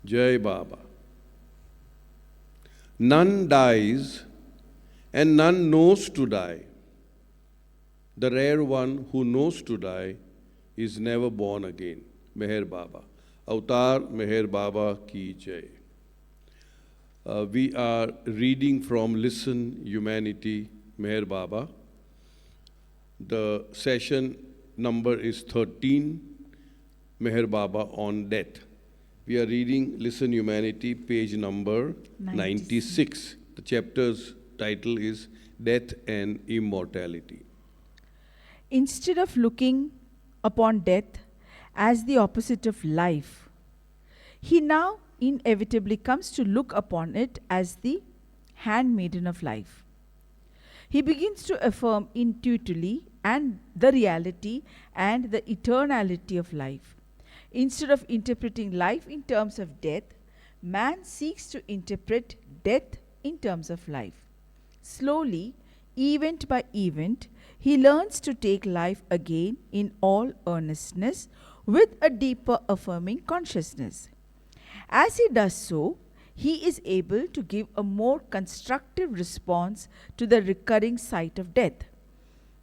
Jai Baba. None dies and none knows to die. The rare one who knows to die is never born again. Meher Baba. Avatar Meher Baba ki jai. We are reading from Listen Humanity, Meher Baba. The session number is 13, Meher Baba on death. We are reading Listen Humanity, page number 96. The chapter's title is Death and Immortality. Instead of looking upon death as the opposite of life, he now inevitably comes to look upon it as the handmaiden of life. He begins to affirm intuitively and the reality and the eternality of life. Instead of interpreting life in terms of death, man seeks to interpret death in terms of life. Slowly, event by event, he learns to take life again in all earnestness with a deeper affirming consciousness. As he does so, he is able to give a more constructive response to the recurring sight of death.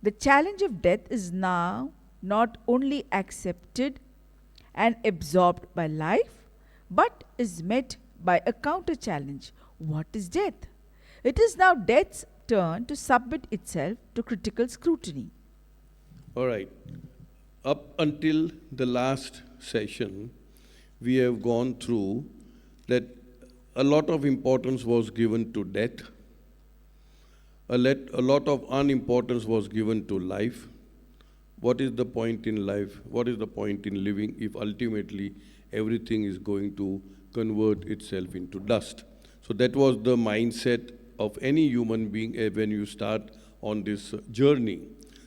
The challenge of death is now not only accepted and absorbed by life, but is met by a counter challenge. What is death? It is now death's turn to submit itself to critical scrutiny. All right. Up until the last session, we have gone through that a lot of importance was given to death, a lot of unimportance was given to life. What is the point in life? What is the point in living if ultimately everything is going to convert itself into dust? So that was the mindset of any human being when you start on this journey.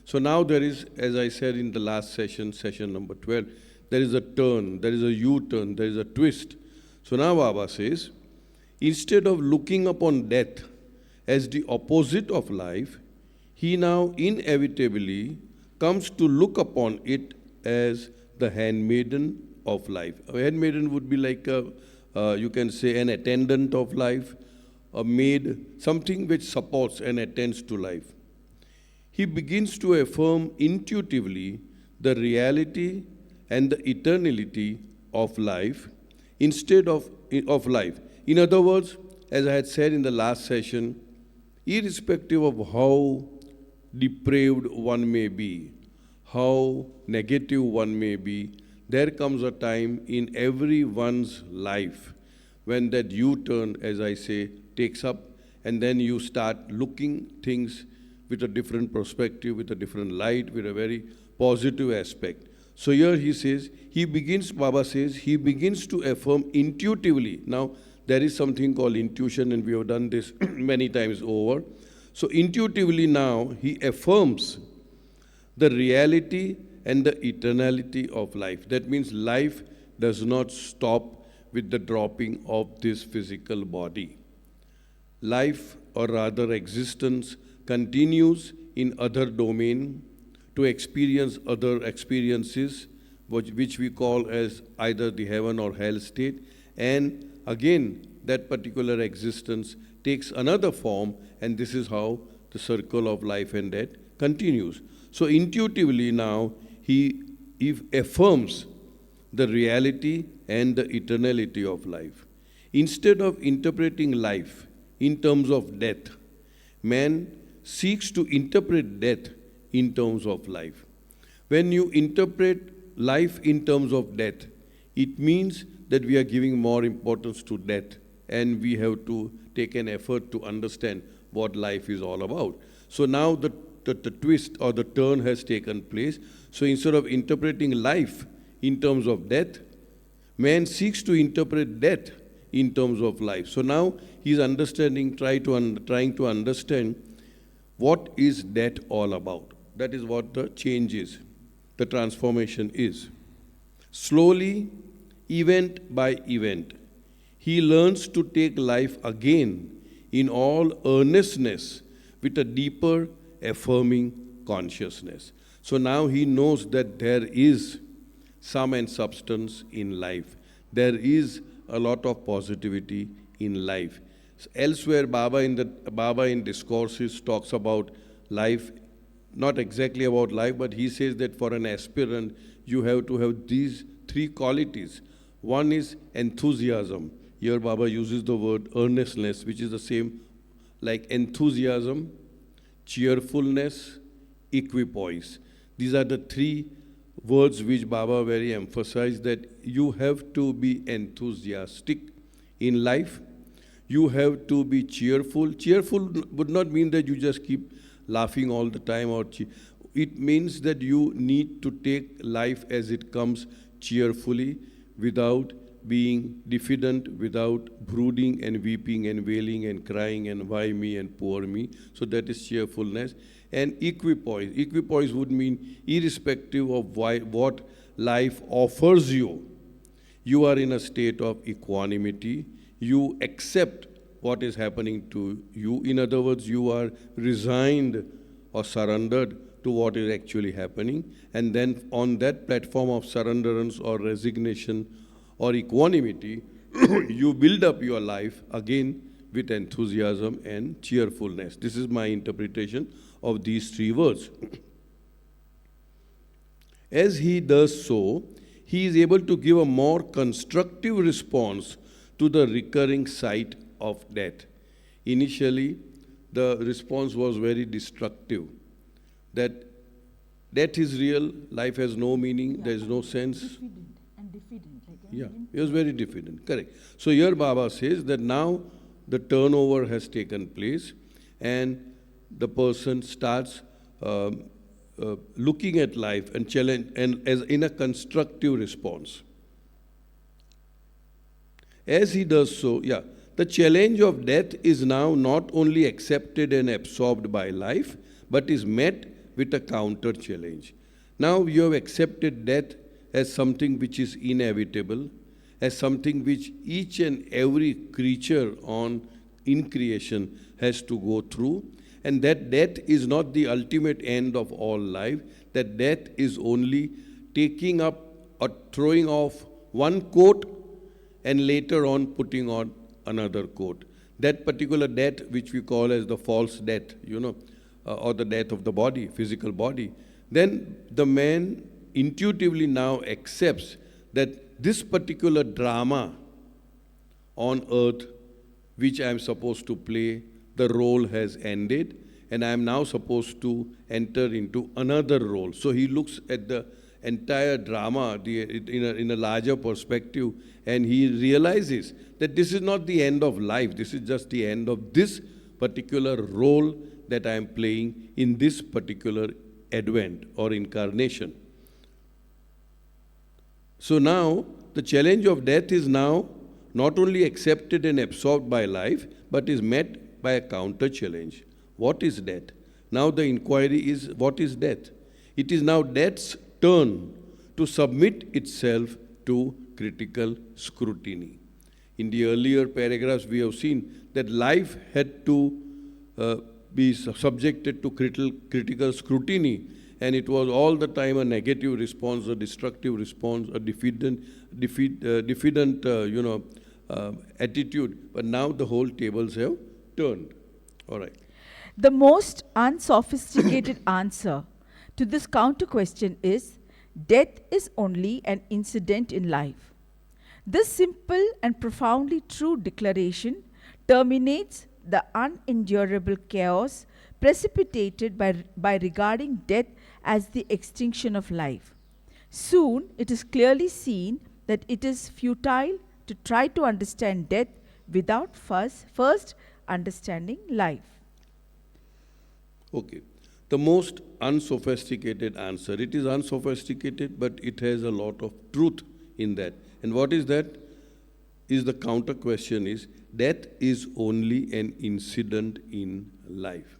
So now there is, as I said in the last session, session number 12, there is a turn, there is a U-turn, there is a twist. So now Baba says, instead of looking upon death as the opposite of life, he now inevitably comes to look upon it as the handmaiden of life. A handmaiden would be like you can say an attendant of life, a maid, something which supports and attends to life. He begins to affirm intuitively the reality and the eternality of life instead of life. In other words, as I had said in the last session, irrespective of how depraved one may be, how negative one may be, there comes a time in everyone's life when that U-turn, as I say, takes up, and then you start looking things with a different perspective, with a different light, with a very positive aspect. So here he says, Baba says, he begins to affirm intuitively. Now, there is something called intuition, and we have done this many times over. So intuitively now, he affirms the reality and the eternality of life. That means life does not stop with the dropping of this physical body. Life, or rather existence, continues in other domain to experience other experiences, which we call as either the heaven or hell state. And again, that particular existence takes another form, and this is how the circle of life and death continues. So intuitively now, he affirms the reality and the eternality of life. Instead of interpreting life in terms of death, man seeks to interpret death in terms of life. When you interpret life in terms of death, it means that we are giving more importance to death, and we have to take an effort to understand what life is all about. So now the twist or the turn has taken place. So instead of interpreting life in terms of death, man seeks to interpret death in terms of life. So now he's understanding, trying to understand what is death all about. That is what the change is, the transformation is. Slowly, event by event, he learns to take life again in all earnestness with a deeper affirming consciousness. So now he knows that there is sum and substance in life. There is a lot of positivity in life. Elsewhere, Baba in discourses talks about life, not exactly about life, but he says that for an aspirant, you have to have these three qualities. One is enthusiasm. Here Baba uses the word earnestness, which is the same like enthusiasm, cheerfulness, equipoise. These are the three words which Baba very emphasized, that you have to be enthusiastic in life. You have to be cheerful. Cheerful would not mean that you just keep laughing all the time, it means that you need to take life as it comes cheerfully, without being diffident, without brooding and weeping and wailing and crying and why me and poor me. So that is cheerfulness. And equipoise. Equipoise would mean irrespective of what life offers you, you are in a state of equanimity. You accept what is happening to you. In other words, you are resigned or surrendered to what is actually happening. And then on that platform of surrenderance or resignation or equanimity, you build up your life again with enthusiasm and cheerfulness. This is my interpretation of these three words. As he does so, he is able to give a more constructive response to the recurring sight of death. Initially, the response was very destructive, that death is real, life has no meaning, there is no sense. Diffident. Yeah, he was very diffident, correct. So here Baba says that now the turnover has taken place and the person starts looking at life and challenge, and as in a constructive response. As he does so, the challenge of death is now not only accepted and absorbed by life, but is met with a counter challenge. Now you have accepted death as something which is inevitable, as something which each and every creature in creation has to go through, and that death is not the ultimate end of all life, that death is only taking up or throwing off one coat and later on putting on another coat. That particular death which we call as the false death, or the death of the body, physical body, then the man intuitively now accepts that this particular drama on earth which I am supposed to play, the role has ended and I am now supposed to enter into another role. So he looks at the entire drama in a larger perspective, and he realizes that this is not the end of life, this is just the end of this particular role that I am playing in this particular advent or incarnation. So now the challenge of death is now not only accepted and absorbed by life, but is met by a counter challenge. What is death? Now the inquiry is, what is death? It is now death's turn to submit itself to critical scrutiny. In the earlier paragraphs, we have seen that life had to be subjected to critical scrutiny, and it was all the time a negative response, a destructive response, a diffident attitude. But now the whole tables have turned. All right. The most unsophisticated answer to this counter question is, death is only an incident in life. This simple and profoundly true declaration terminates the unendurable chaos precipitated by regarding death as the extinction of life. Soon it is clearly seen that it is futile to try to understand death without first understanding life. Okay. The most unsophisticated answer. It is unsophisticated, but it has a lot of truth in that. And what is that? Is the counter question is, death is only an incident in life.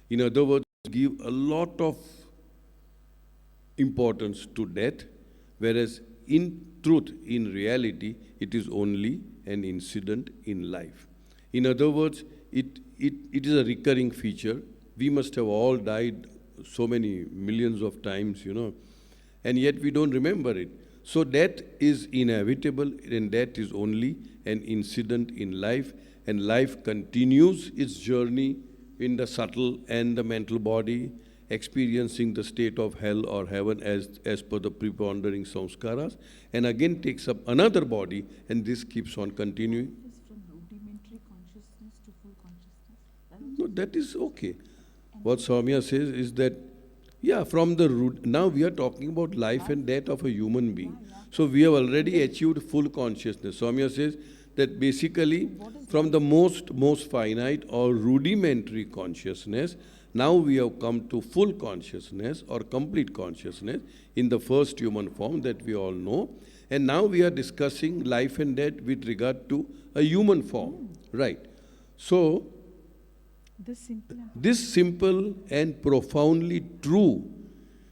In other words, give a lot of importance to death, whereas in truth, in reality, it is only an incident in life. In other words, it is a recurring feature. We must have all died so many millions of times, and yet we don't remember it. So death is inevitable, and death is only an incident in life, and life continues its journey in the subtle and the mental body, experiencing the state of hell or heaven as per the prepondering sanskaras, and again takes up another body, and this keeps on continuing. Is from rudimentary consciousness to full consciousness. No, that is okay. What Soumya says is that, yeah, from the root, now we are talking about life and death of a human being. So we have already achieved full consciousness. Soumya says that basically from the most finite or rudimentary consciousness, now we have come to full consciousness or complete consciousness in the first human form that we all know. And now we are discussing life and death with regard to a human form. Right. So, this simple and profoundly true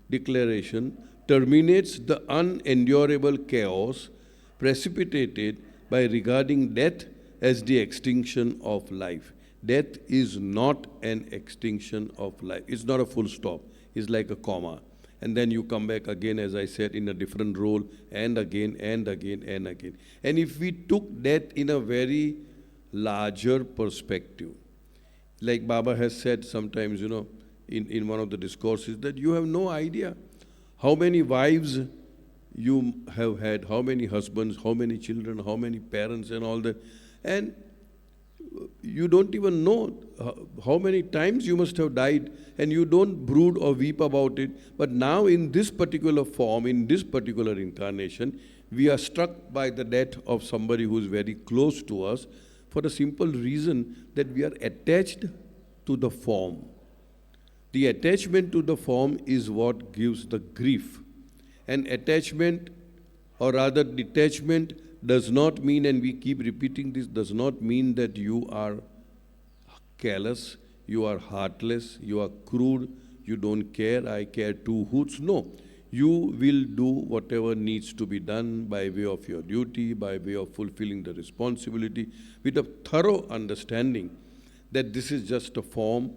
declaration terminates the unendurable chaos precipitated by regarding death as the extinction of life. Death is not an extinction of life. It's not a full stop. It's like a comma. And then you come back again, as I said, in a different role, and again, and again, and again. And if we took death in a very larger perspective, like Baba has said sometimes, in one of the discourses, that you have no idea how many wives you have had, how many husbands, how many children, how many parents and all that. And you don't even know how many times you must have died, and you don't brood or weep about it. But now in this particular form, in this particular incarnation, we are struck by the death of somebody who is very close to us, for the simple reason that we are attached to the form. The attachment to the form is what gives the grief. And attachment, or rather detachment, does not mean, and we keep repeating this, does not mean that you are callous, you are heartless, you are crude, you don't care, I care two hoots. No. You will do whatever needs to be done by way of your duty, by way of fulfilling the responsibility, with a thorough understanding that this is just a form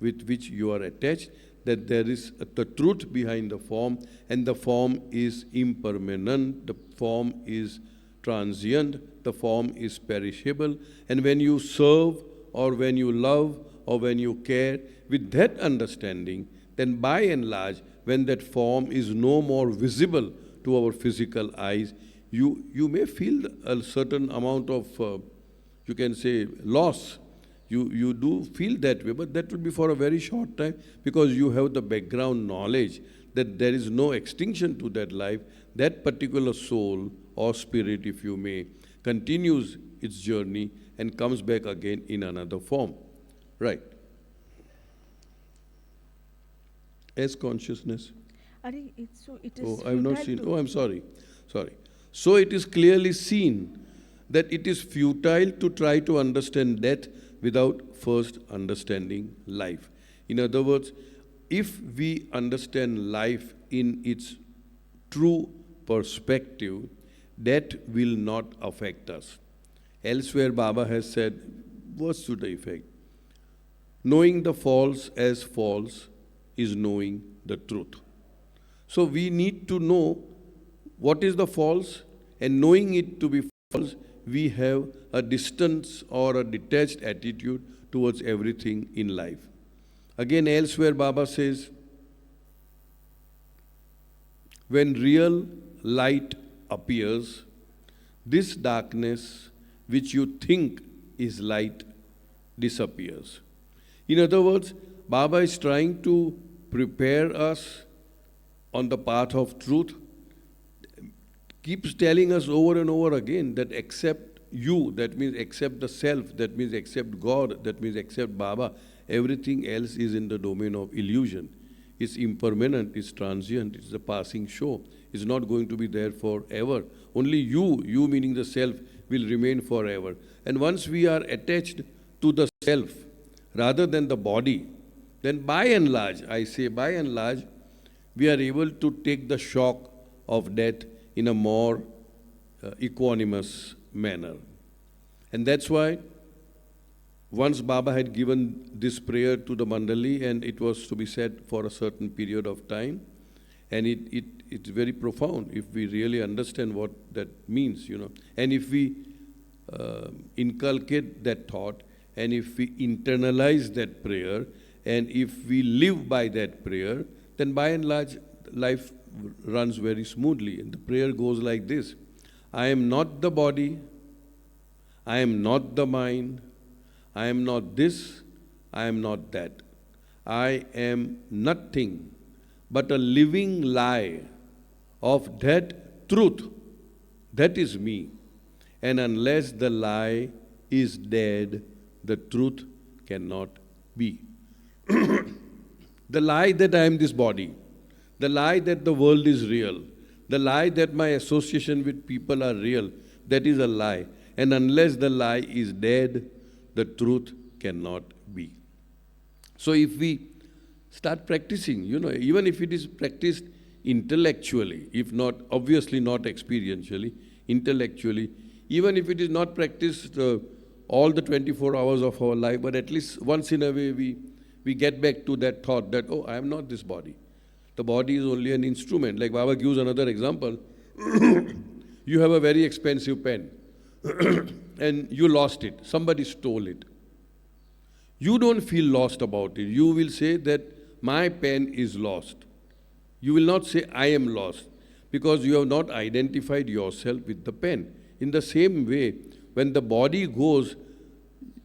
with which you are attached, that there is the truth behind the form, and the form is impermanent, the form is transient, the form is perishable. And when you serve, or when you love, or when you care, with that understanding, then by and large, when that form is no more visible to our physical eyes, you may feel a certain amount of, you can say, loss. You do feel that way, but that will be for a very short time, because you have the background knowledge that there is no extinction to that life. That particular soul or spirit, if you may, continues its journey and comes back again in another form. Right. As consciousness. It is Oh, I have not seen. Oh, I'm sorry. Sorry. So it is clearly seen that it is futile to try to understand death without first understanding life. In other words, if we understand life in its true perspective, death will not affect us. Elsewhere, Baba has said, words to the effect, knowing the false as false is knowing the truth. So we need to know what is the false, and knowing it to be false, we have a distance or a detached attitude towards everything in life. Again, elsewhere Baba says, when real light appears, this darkness which you think is light disappears. In other words, Baba is trying to prepare us on the path of truth, keeps telling us over and over again that accept you, that means accept the self, that means accept God, that means accept Baba. Everything else is in the domain of illusion. It's impermanent, it's transient, it's a passing show. It's not going to be there forever. Only you meaning the self, will remain forever. And once we are attached to the self rather than the body, then by and large, I say by and large, we are able to take the shock of death in a more equanimous manner. And that's why once Baba had given this prayer to the Mandali, and it was to be said for a certain period of time, And it's very profound if we really understand what that means, And if we inculcate that thought, and if we internalize that prayer, and if we live by that prayer, then by and large, life runs very smoothly. And the prayer goes like this: I am not the body, I am not the mind, I am not this, I am not that. I am nothing but a living lie of that truth. That is me. And unless the lie is dead, the truth cannot be. The lie that I am this body, the lie that the world is real, the lie that my association with people are real, that is a lie. And unless the lie is dead, the truth cannot be. So if we start practicing, even if it is practiced intellectually, if not, obviously not experientially, intellectually, even if it is not practiced all the 24 hours of our life, but at least once in a way we get back to that thought that, oh, I am not this body. The body is only an instrument. Like Baba gives another example. You have a very expensive pen and you lost it. Somebody stole it. You don't feel lost about it. You will say that my pen is lost. You will not say I am lost, because you have not identified yourself with the pen. In the same way, when the body goes,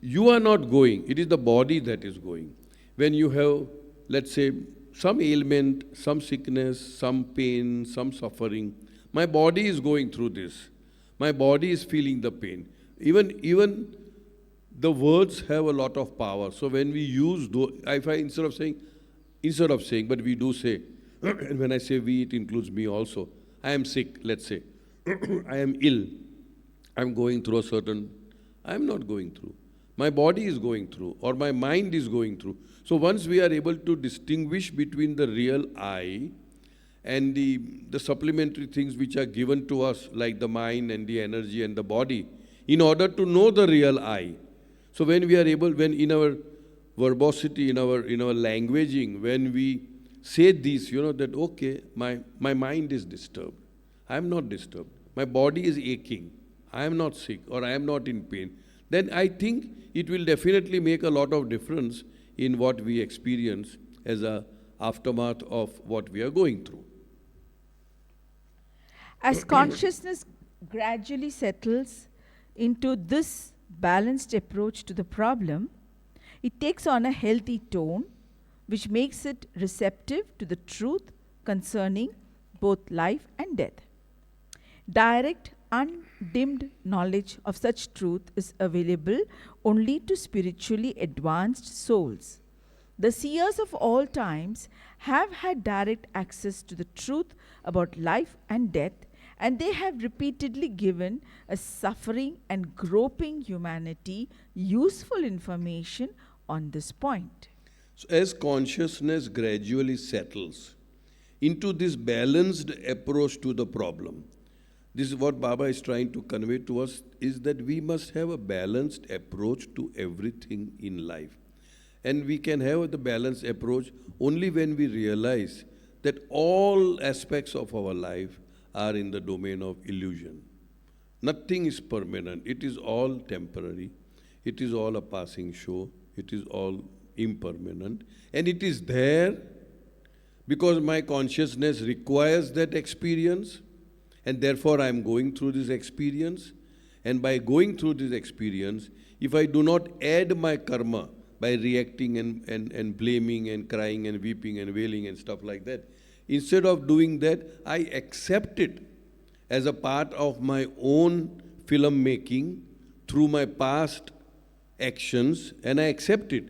you are not going. It is the body that is going. When you have, let's say, some ailment, some sickness, some pain, some suffering, my body is going through this. My body is feeling the pain. Even the words have a lot of power. So when we use, if I instead of saying, but we do say, and when I say we, it includes me also. I am sick, let's say. I am ill. I am going through I am not going through. My body is going through, or my mind is going through. So once we are able to distinguish between the real I and the supplementary things which are given to us, like the mind and the energy and the body, in order to know the real I. So when we are able, when in our verbosity, in our languaging, when we say this, that okay, my mind is disturbed. I am not disturbed. My body is aching. I am not sick, or I am not in pain. Then I think it will definitely make a lot of difference in what we experience as a aftermath of what we are going through. As consciousness gradually settles into this balanced approach to the problem, it takes on a healthy tone, which makes it receptive to the truth concerning both life and death. Direct, undimmed knowledge of such truth is available only to spiritually advanced souls. The seers of all times have had direct access to the truth about life and death, and they have repeatedly given a suffering and groping humanity useful information on this point. So as consciousness gradually settles into this balanced approach to the problem, this is what Baba is trying to convey to us, is that we must have a balanced approach to everything in life. And we can have the balanced approach only when we realize that all aspects of our life are in the domain of illusion. Nothing is permanent. It is all temporary. It is all a passing show. It is all impermanent. And it is there because my consciousness requires that experience, and therefore I am going through this experience. And by going through this experience, if I do not add my karma by reacting and blaming and crying and weeping and wailing and stuff like that, instead of doing that, I accept it as a part of my own film making through my past actions, and I accept it.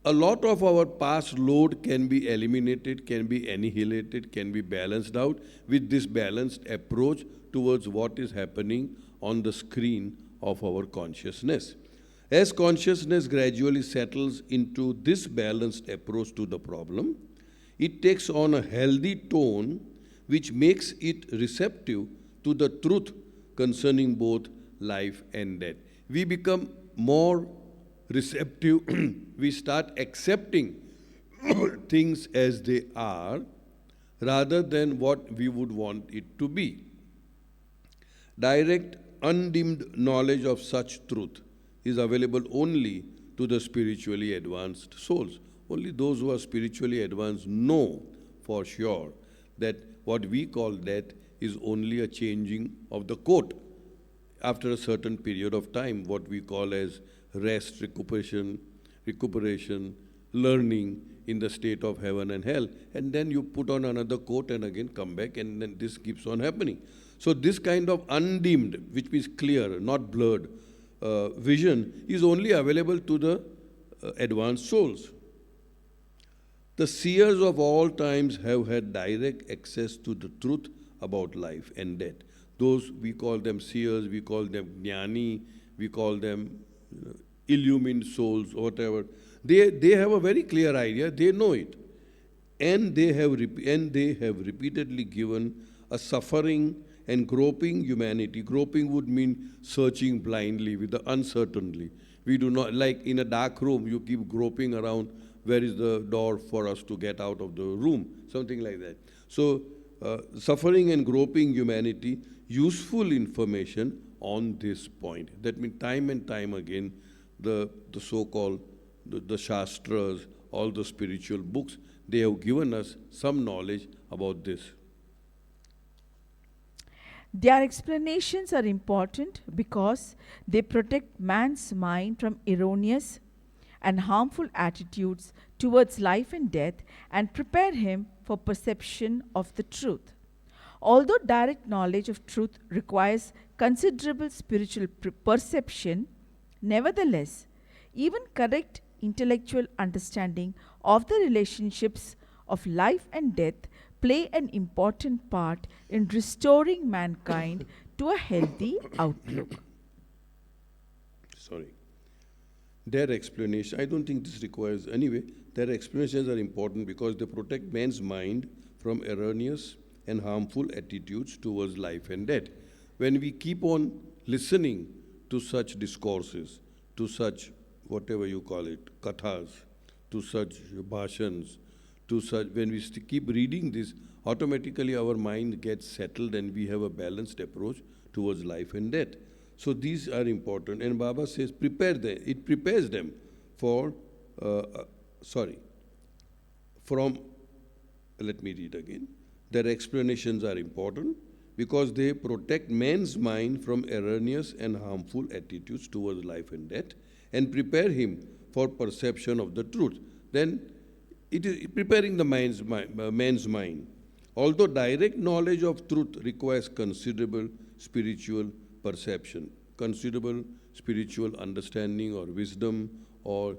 A lot of our past load can be eliminated, can be annihilated, can be balanced out with this balanced approach towards what is happening on the screen of our consciousness. As consciousness gradually settles into this balanced approach to the problem, it takes on a healthy tone which makes it receptive to the truth concerning both life and death. We become more receptive, we start accepting things as they are, rather than what we would want it to be. Direct, undimmed knowledge of such truth is available only to the spiritually advanced souls. Only those who are spiritually advanced know for sure that what we call death is only a changing of the coat after a certain period of time, what we call as rest, recuperation, learning in the state of heaven and hell. And then you put on another coat and again come back, and then this keeps on happening. So this kind of undimmed, which means clear, not blurred, vision is only available to the advanced souls. The seers of all times have had direct access to the truth about life and death. Those, we call them seers, we call them jnani, we call them illumined souls, or whatever. They have a very clear idea, they know it. And they have repeatedly given a suffering and groping humanity. Groping would mean searching blindly with the uncertainty. We do not, like in a dark room, you keep groping around, where is the door for us to get out of the room, something like that. So, suffering and groping humanity, useful information on this point. That means time and time again, the so-called, the Shastras, all the spiritual books, they have given us some knowledge about this. Their explanations are important because they protect man's mind from erroneous and harmful attitudes towards life and death and prepare him for perception of the truth. Although direct knowledge of truth requires considerable spiritual perception, nevertheless, even correct intellectual understanding of the relationships of life and death play an important part in restoring mankind to a healthy outlook. Sorry. Their explanation, I don't think this requires, anyway, their explanations are important because they protect man's mind from erroneous and harmful attitudes towards life and death. When we keep on listening to such discourses, to such, whatever you call it, kathas, to such bhashans, to such, when we keep reading this, automatically our mind gets settled and we have a balanced approach towards life and death. So these are important. And Baba says, prepare them. It prepares them for, let me read again. Their explanations are important because they protect man's mind from erroneous and harmful attitudes towards life and death and prepare him for perception of the truth. Then it is preparing the man's mind. Although direct knowledge of truth requires considerable spiritual perception, considerable spiritual understanding or wisdom or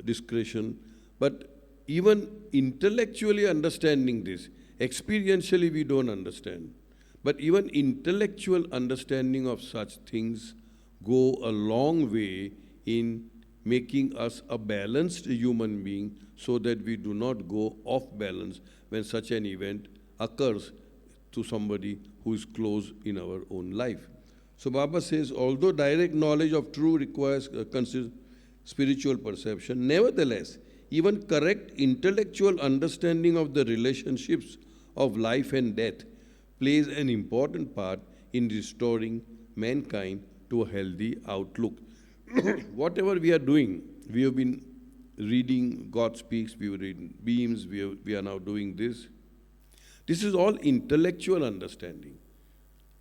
discretion, but even intellectually understanding this, experientially we don't understand, but even intellectual understanding of such things go a long way in making us a balanced human being so that we do not go off balance when such an event occurs to somebody who is close in our own life. So Baba says, although direct knowledge of truth requires spiritual perception, nevertheless, even correct intellectual understanding of the relationships of life and death plays an important part in restoring mankind to a healthy outlook. Whatever we are doing, we have been reading God Speaks, we were reading Beams, we are now doing this. This is all intellectual understanding.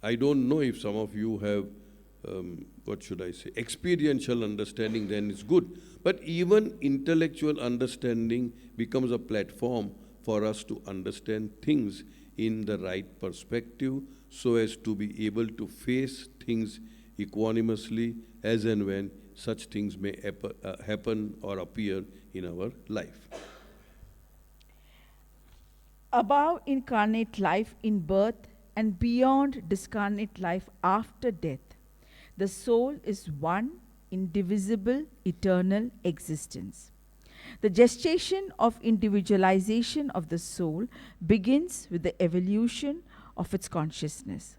I don't know if some of you have, experiential understanding, then it's good. But even intellectual understanding becomes a platform for us to understand things in the right perspective so as to be able to face things equanimously as and when such things may happen or appear in our life. Above incarnate life in birth and beyond discarnate life after death, the soul is one indivisible, eternal existence. The gestation of individualization of the soul begins with the evolution of its consciousness.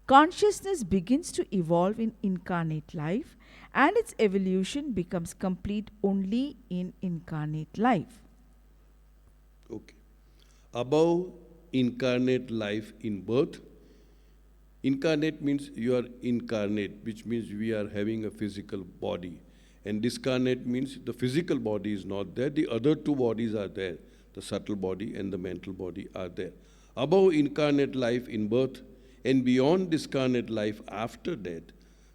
Consciousness begins to evolve in incarnate life, and its evolution becomes complete only in incarnate life. Okay. Above incarnate life in birth. Incarnate means you are incarnate, which means we are having a physical body. And discarnate means the physical body is not there, the other two bodies are there. The subtle body and the mental body are there. Above incarnate life in birth and beyond discarnate life after death,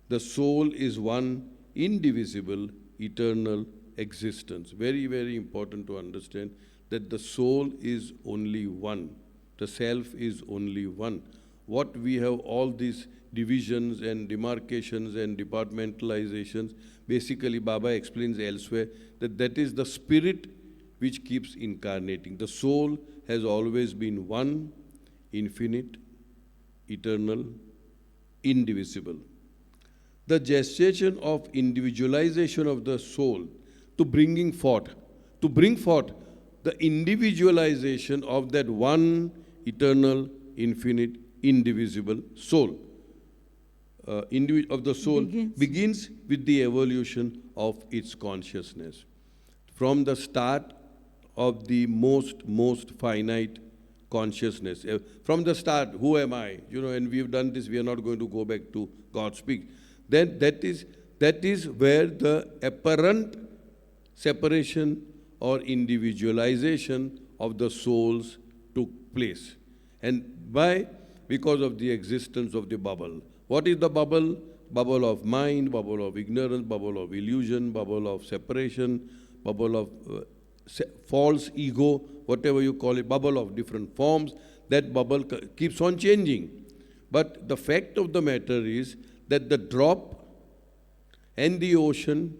the soul is one indivisible, eternal existence. Very, very important to understand that the soul is only one. The self is only one. What we have all these divisions and demarcations and departmentalizations, basically Baba explains elsewhere that that is the spirit which keeps incarnating. The soul has always been one, infinite, eternal, indivisible. The gestation of individualization of the soul to bring forth the individualization of that one eternal, infinite, indivisible soul. Of the soul begins with the evolution of its consciousness. From the start of the most finite consciousness. From the start, who am I? And we've done this, we are not going to go back to God speak. Then that is where the apparent separation or individualization of the souls took place. And why? Because of the existence of the bubble. What is the bubble? Bubble of mind, bubble of ignorance, bubble of illusion, bubble of separation, bubble of false ego, whatever you call it, bubble of different forms. That bubble keeps on changing. But the fact of the matter is that the drop and the ocean,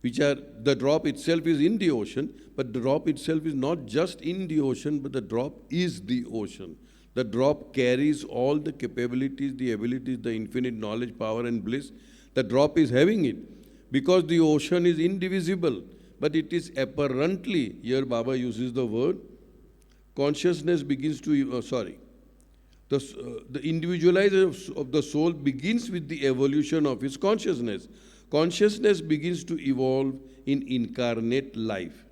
the drop itself is in the ocean, but the drop itself is not just in the ocean, but the drop is the ocean. The drop carries all the capabilities, the abilities, the infinite knowledge, power and bliss. The drop is having it. Because the ocean is indivisible, but it is apparently, here Baba uses the word, consciousness begins to, the individualization of the soul begins with the evolution of its consciousness. Consciousness begins to evolve in incarnate life.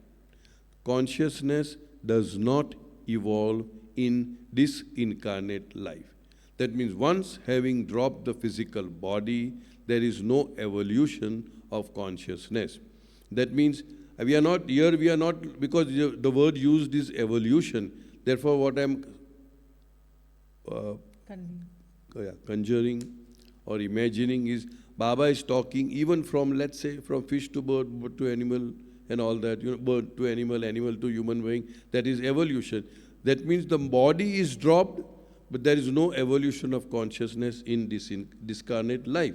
Consciousness does not evolve in disincarnate life. That means once having dropped the physical body, there is no evolution of consciousness. That means we are not, because the word used is evolution. Therefore, what I am conjuring or imagining is, Baba is talking even from, let's say, from fish to bird, bird to animal and all that, bird to animal, animal to human being, that is evolution. That means the body is dropped, but there is no evolution of consciousness in this discarnate life.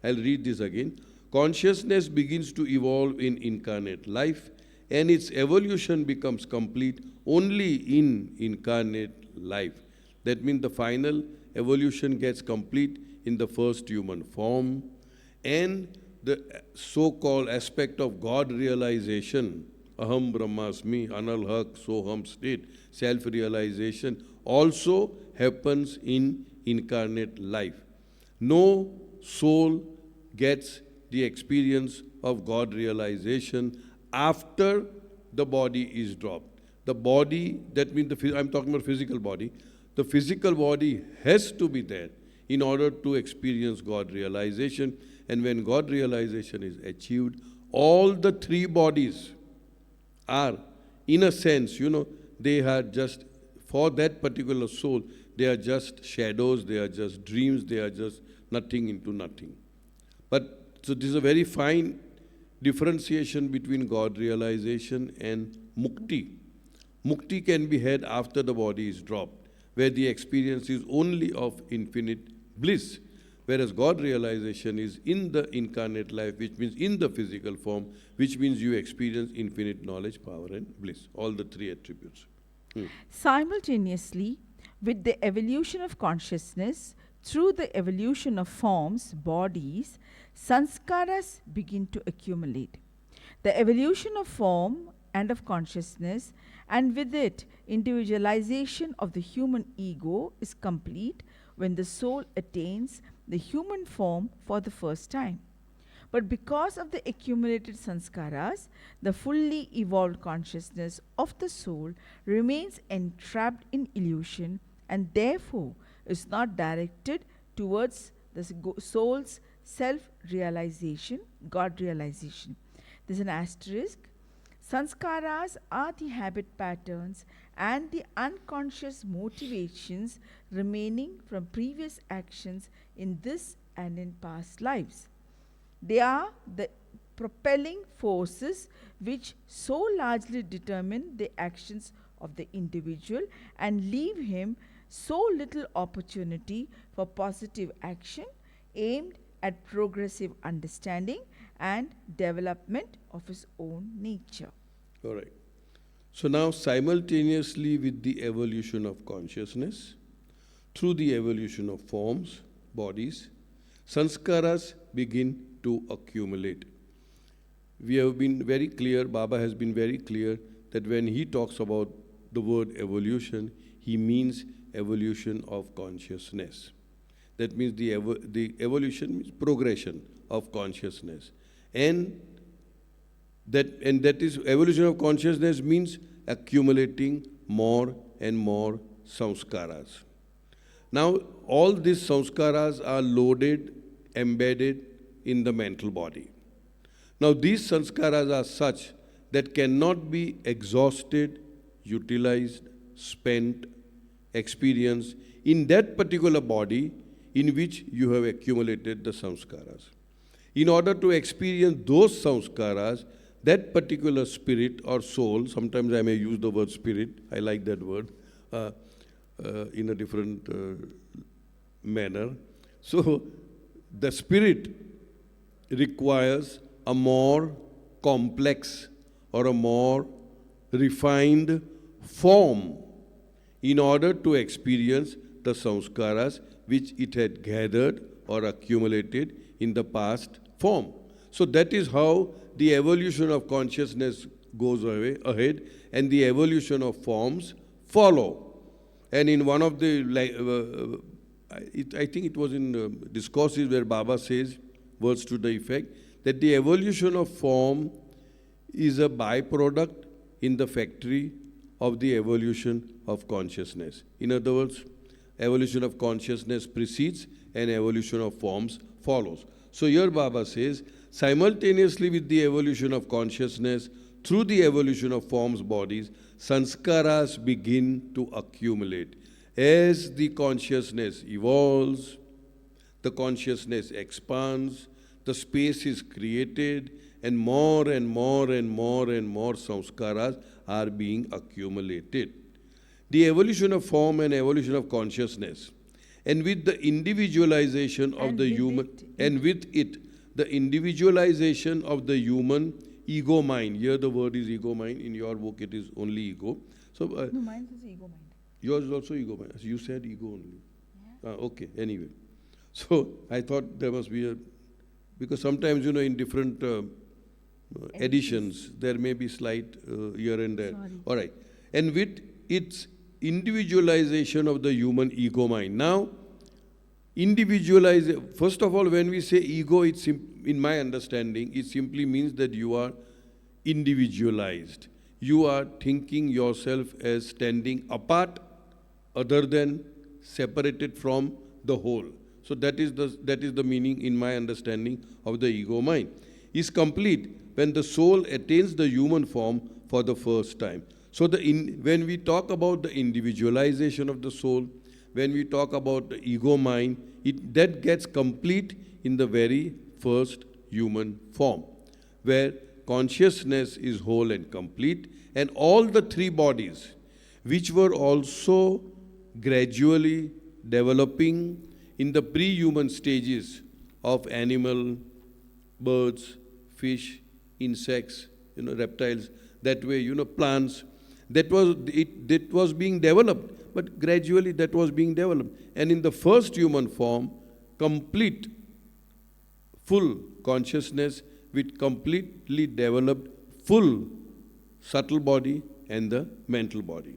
I'll read this again. Consciousness begins to evolve in incarnate life, and its evolution becomes complete only in incarnate life. That means the final evolution gets complete in the first human form, and the so-called aspect of God realization, Aham Brahmasmi, Anal Haq, Soham state, self-realization, also happens in incarnate life. No soul gets the experience of God realization after the body is dropped. The body, that means I'm talking about physical body, the physical body has to be there in order to experience God realization. And when God realization is achieved, all the three bodies are, in a sense, they are just, for that particular soul, they are just shadows, they are just dreams, they are just nothing into nothing. But, so this is a very fine differentiation between God realization and mukti. Mukti can be had after the body is dropped, where the experience is only of infinite bliss. Whereas God realization is in the incarnate life, which means in the physical form, which means you experience infinite knowledge, power and bliss. All the three attributes. Simultaneously, with the evolution of consciousness, through the evolution of forms, bodies, sanskaras begin to accumulate. The evolution of form and of consciousness, and with it, individualization of the human ego is complete when the soul attains the human form for the first time. But because of the accumulated sanskaras, the fully evolved consciousness of the soul remains entrapped in illusion and therefore is not directed towards the soul's self-realization, God realization. There's an asterisk. Sanskaras are the habit patterns and the unconscious motivations remaining from previous actions in this and in past lives. They are the propelling forces which so largely determine the actions of the individual and leave him so little opportunity for positive action aimed at progressive understanding and development of his own nature. All right. So now simultaneously with the evolution of consciousness, through the evolution of forms, bodies, sanskaras begin to accumulate. We have been very clear, Baba has been very clear, that when he talks about the word evolution, he means evolution of consciousness. That means the evolution means progression of consciousness. And that is evolution of consciousness means accumulating more and more samskaras. Now, all these samskaras are loaded, embedded in the mental body. Now, these sanskaras are such that cannot be exhausted, utilized, spent, experienced in that particular body in which you have accumulated the samskaras. In order to experience those samskaras, that particular spirit or soul, sometimes I may use the word spirit, I like that word, in a different manner. So, the spirit requires a more complex or a more refined form in order to experience the samskaras which it had gathered or accumulated in the past form. So that is how the evolution of consciousness goes ahead and the evolution of forms follow. And in one of the, I think it was in discourses where Baba says, words to the effect, that the evolution of form is a byproduct in the factory of the evolution of consciousness. In other words, evolution of consciousness precedes and evolution of forms follows. So here Baba says, simultaneously with the evolution of consciousness, through the evolution of forms, bodies, sanskaras begin to accumulate. As the consciousness evolves, the consciousness expands, the space is created, and more and more and more and more samskaras are being accumulated. The evolution of form and evolution of consciousness, and with the individualization of the human, and with it, the individualization of the human ego mind. Here the word is ego mind, in your book it is only ego. So, no, mine is ego mind. Yours is also ego mind. You said ego only. Yeah. Okay, anyway. So, I thought there must be a, because sometimes, you know, in different editions, there may be slight here and there. Sorry. All right. And with its individualization of the human ego mind. Now, first of all, when we say ego, it's in my understanding, it simply means that you are individualized. You are thinking yourself as standing apart, other than separated from the whole. So that is the meaning, in my understanding, of the ego mind. Is complete when the soul attains the human form for the first time. So when we talk about the individualization of the soul, when we talk about the ego mind, that gets complete in the very first human form, where consciousness is whole and complete, and all the three bodies, which were also gradually developing in the pre-human stages of animal, birds, fish, insects, reptiles, that way, plants, that was being developed, but gradually that was being developed. And in the first human form, complete, full consciousness with completely developed, full subtle body and the mental body.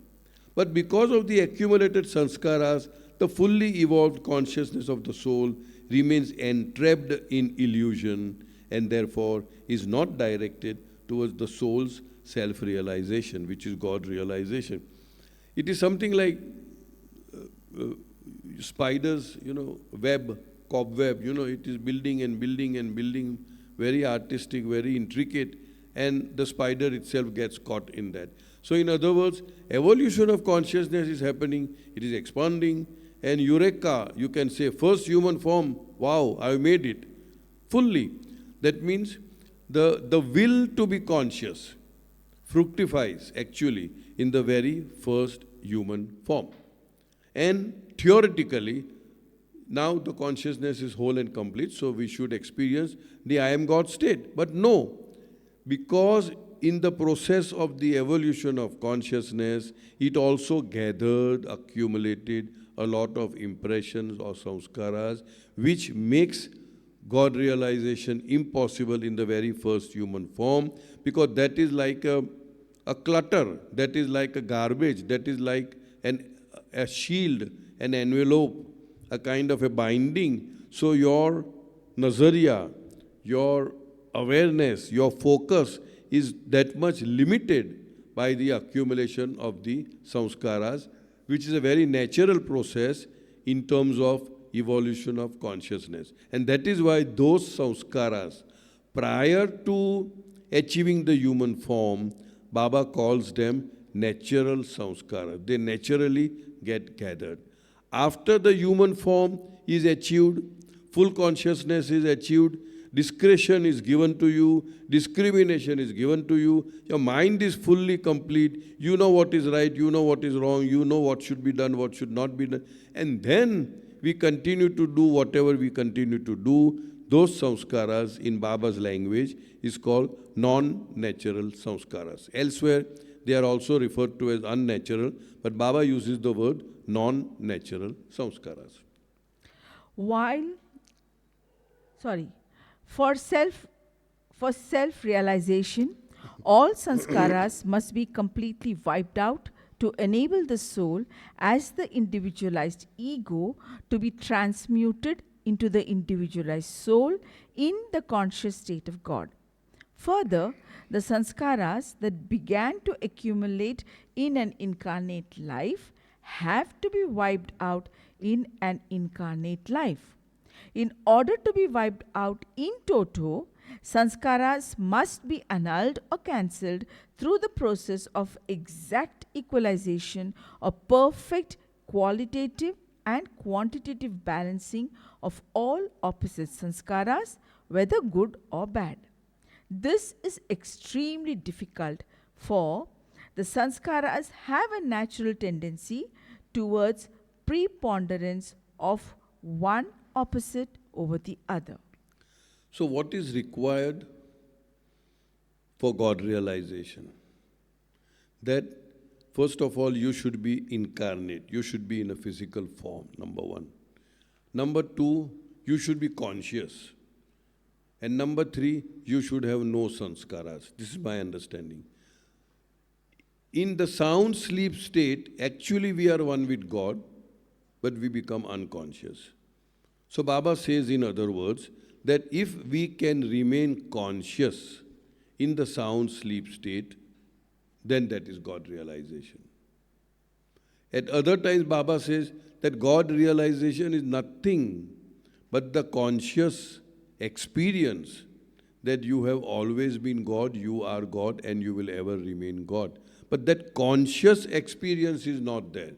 But because of the accumulated sanskaras, the fully evolved consciousness of the soul remains entrapped in illusion and therefore is not directed towards the soul's self-realization, which is God realization. It is something like spiders, web, cobweb, it is building and building and building, very artistic, very intricate, and the spider itself gets caught in that. So in other words, evolution of consciousness is happening, it is expanding, and eureka, you can say, first human form, wow, I made it, fully. That means the will to be conscious fructifies actually in the very first human form. And theoretically, now the consciousness is whole and complete, so we should experience the I am God state. But no, because in the process of the evolution of consciousness, it also gathered, accumulated a lot of impressions or sanskaras, which makes God realization impossible in the very first human form, because that is like a clutter, that is like a garbage, that is like a shield, an envelope, a kind of a binding. So your nazariya, your awareness, your focus is that much limited by the accumulation of the sanskaras, which is a very natural process in terms of evolution of consciousness. And that is why those sanskaras, prior to achieving the human form, Baba calls them natural sanskaras. They naturally get gathered. After the human form is achieved, full consciousness is achieved, discretion is given to you, discrimination is given to you, your mind is fully complete, you know what is right, you know what is wrong, you know what should be done, what should not be done. And then we continue to do whatever we continue to do. Those sanskaras in Baba's language is called non-natural sanskaras. Elsewhere, they are also referred to as unnatural, but Baba uses the word non-natural sanskaras. For self-realization, all sanskaras must be completely wiped out to enable the soul as the individualized ego to be transmuted into the individualized soul in the conscious state of God. Further, the sanskaras that began to accumulate in an incarnate life have to be wiped out in an incarnate life. In order to be wiped out in toto, sanskaras must be annulled or cancelled through the process of exact equalization or perfect qualitative and quantitative balancing of all opposite sanskaras, whether good or bad. This is extremely difficult, for the sanskaras have a natural tendency towards preponderance of one opposite over the other. So what is required for God realization? That first of all, you should be incarnate. You should be in a physical form, number one. Number two, you should be conscious. And number three, you should have no sanskaras. This is my understanding. In the sound sleep state, actually we are one with God, but we become unconscious. So Baba says, in other words, that if we can remain conscious in the sound sleep state, then that is God realization. At other times, Baba says that God realization is nothing but the conscious experience that you have always been God, you are God, and you will ever remain God. But that conscious experience is not there.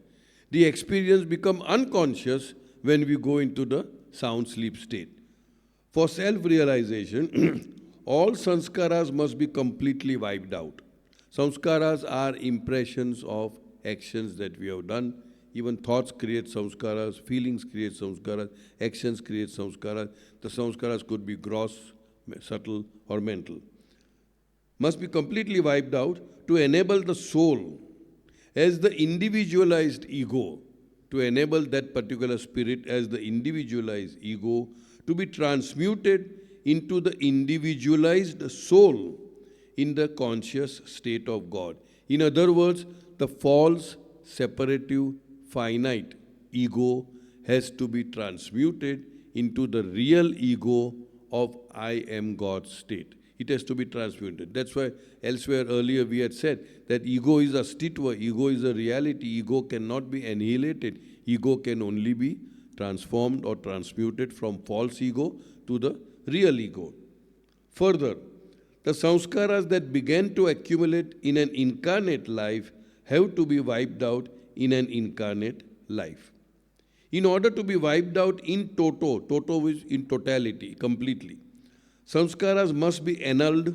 The experience becomes unconscious when we go into the sound sleep state. For self-realization, all sanskaras must be completely wiped out. Sanskaras are impressions of actions that we have done. Even thoughts create sanskaras, feelings create sanskaras, actions create sanskaras. The sanskaras could be gross, subtle, or mental. Must be completely wiped out to enable the soul as the individualized ego, to enable that particular spirit as the individualized ego to be transmuted into the individualized soul in the conscious state of God. In other words, the false, separative, finite ego has to be transmuted into the real ego of I am God state. It has to be transmuted. That's why elsewhere earlier we had said that ego is astitva, ego is a reality, ego cannot be annihilated, ego can only be transformed or transmuted from false ego to the real ego. Further, the sanskaras that began to accumulate in an incarnate life have to be wiped out in an incarnate life. In order to be wiped out in toto is in totality, completely, sanskaras must be annulled